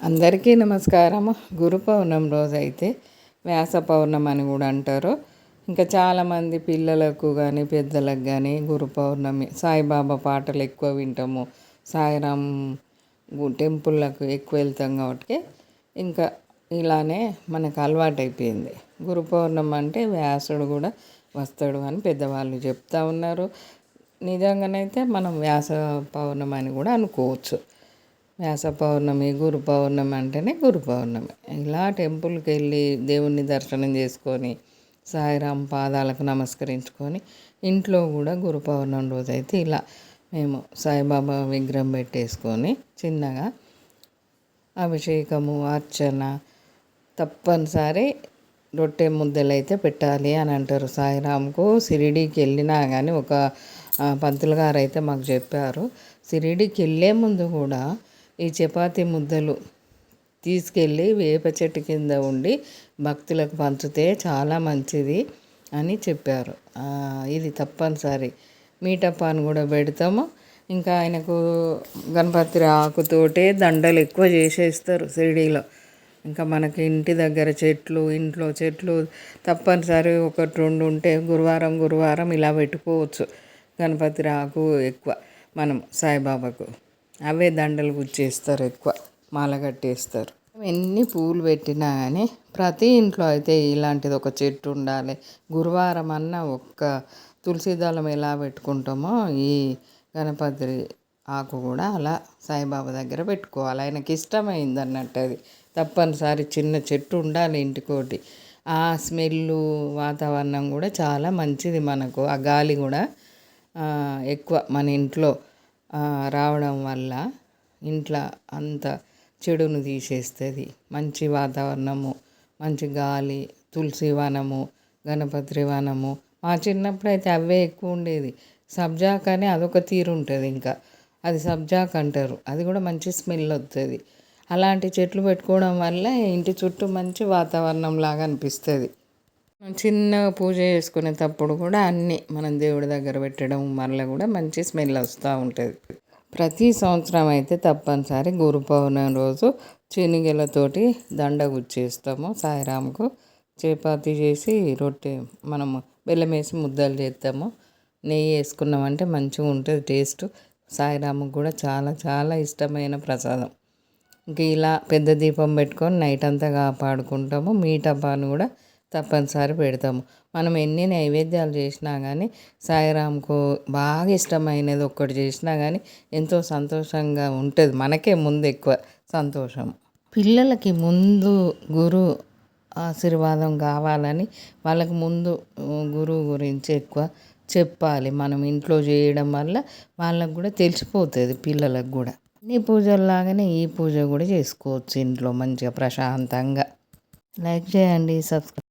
అందరికీ నమస్కారము. గురు పౌర్ణమి రోజైతే వ్యాస పౌర్ణమి అని కూడా అంటారు. ఇంకా చాలామంది పిల్లలకు కానీ పెద్దలకు కానీ గురు పౌర్ణమి సాయిబాబా పాటలు ఎక్కువ వింటాము. సాయిరామ్ టెంపుల్లకు ఎక్కువ వెళ్తాం కాబట్టి ఇంకా ఇలానే మనకు అలవాటు అయిపోయింది. గురు పౌర్ణమి అంటే వ్యాసుడు కూడా వస్తాడు అని పెద్దవాళ్ళు చెప్తా ఉన్నారు. నిజంగానైతే మనం వ్యాస పౌర్ణమి అని కూడా అనుకోవచ్చు. వ్యాస పౌర్ణమి, గురు పౌర్ణమి అంటేనే గురు పౌర్ణమి. ఇలా టెంపుల్కి వెళ్ళి దేవుణ్ణి దర్శనం చేసుకొని సాయిరామ్ పాదాలకు నమస్కరించుకొని ఇంట్లో కూడా గురు పౌర్ణమి రోజైతే ఇలా మేము సాయిబాబా విగ్రహం పెట్టేసుకొని చిన్నగా అభిషేకము, అర్చన తప్పనిసరి రొట్టె ముద్దలు అయితే పెట్టాలి అని అంటారు. సాయిరామ్కు షిరిడీకి వెళ్ళినా కానీ ఒక పంతులు గారు అయితే మాకు చెప్పారు, షిరిడీకి వెళ్ళే ముందు కూడా ఈ చపాతీ ముద్దలు తీసుకెళ్ళి వేప చెట్టు కింద ఉండి భక్తులకు పంచితే చాలా మంచిది అని చెప్పారు. ఇది తప్పనిసరి. మీటపాను కూడా పెడతాము. ఇంకా ఆయనకు గణపతి ఆకుతోటే దండలు ఎక్కువ చేసేస్తారు షిరిడీలో. ఇంకా మనకి ఇంటి దగ్గర చెట్లు, ఇంట్లో చెట్లు తప్పనిసరి ఒకటి రెండు ఉంటే గురువారం ఇలా పెట్టుకోవచ్చు. గణపతి ఆకు ఎక్కువ మనం సాయిబాబాకు అవే దండలు గుచ్చేస్తారు, ఎక్కువ మాల కట్టేస్తారు. ఎన్ని పూలు పెట్టినా కానీ ప్రతి ఇంట్లో అయితే ఇలాంటిది ఒక చెట్టు ఉండాలి. గురువారం అన్న ఒక్క తులసి దళం ఎలా పెట్టుకుంటామో ఈ గణపతి ఆకు కూడా అలా సాయిబాబా దగ్గర పెట్టుకోవాలి. ఆయనకి ఇష్టమైంది అన్నట్టు అది తప్పనిసరి. చిన్న చెట్టు ఉండాలి ఇంటికోటి. ఆ స్మెల్లు వాతావరణం కూడా చాలా మంచిది మనకు. ఆ గాలి కూడా ఎక్కువ మన ఇంట్లో రావడం వల్ల ఇంట్లో అంత చెడును తీసేస్తుంది. మంచి వాతావరణము, మంచి గాలి, తులసి వనము, గణపతి వనము. మా చిన్నప్పుడు అయితే అవే ఎక్కువ ఉండేది. సబ్జాక్ అని అదొక తీరు ఉంటుంది. ఇంకా అది సబ్జాక్ అంటారు. అది కూడా మంచి స్మెల్ వస్తుంది. అలాంటి చెట్లు పెట్టుకోవడం వల్ల ఇంటి చుట్టూ మంచి వాతావరణం లాగా అనిపిస్తుంది. చిన్నగా పూజ చేసుకునేటప్పుడు కూడా అన్నీ మనం దేవుడి దగ్గర పెట్టడం వల్ల కూడా మంచి స్మెల్ వస్తూ ఉంటుంది. ప్రతి సంవత్సరం అయితే తప్పనిసరి గురు పౌర్ణమి రోజు శనగలతోటి దండ గుచ్చేస్తాము సాయిరాముకు. చపాతీ చేసి రొట్టె మనము బెల్లం వేసి ముద్దలు చేస్తాము. నెయ్యి వేసుకున్నామంటే మంచిగా ఉంటుంది టేస్ట్. సాయిరాముకు కూడా చాలా చాలా ఇష్టమైన ప్రసాదం. ఇంక ఇలా పెద్ద దీపం పెట్టుకొని నైట్ అంతా కాపాడుకుంటాము. మీటపాను కూడా తప్పనిసరి పెడతాము. మనం ఎన్ని నైవేద్యాలు చేసినా కానీ సాయిరామ్కు బాగా ఇష్టమైనది ఒక్కటి చేసినా కానీ ఎంతో సంతోషంగా ఉంటుంది. మనకే ముందు ఎక్కువ సంతోషం. పిల్లలకి ముందు గురు ఆశీర్వాదం కావాలని వాళ్ళకి ముందు గురువు గురించి ఎక్కువ చెప్పాలి. మనం ఇంట్లో చేయడం వల్ల వాళ్ళకు కూడా తెలిసిపోతుంది. పిల్లలకు కూడా అన్ని పూజల్లాగానే ఈ పూజ కూడా చేసుకోవచ్చు ఇంట్లో మంచిగా ప్రశాంతంగా. లైక్ చేయండి, సబ్స్క్రైబ్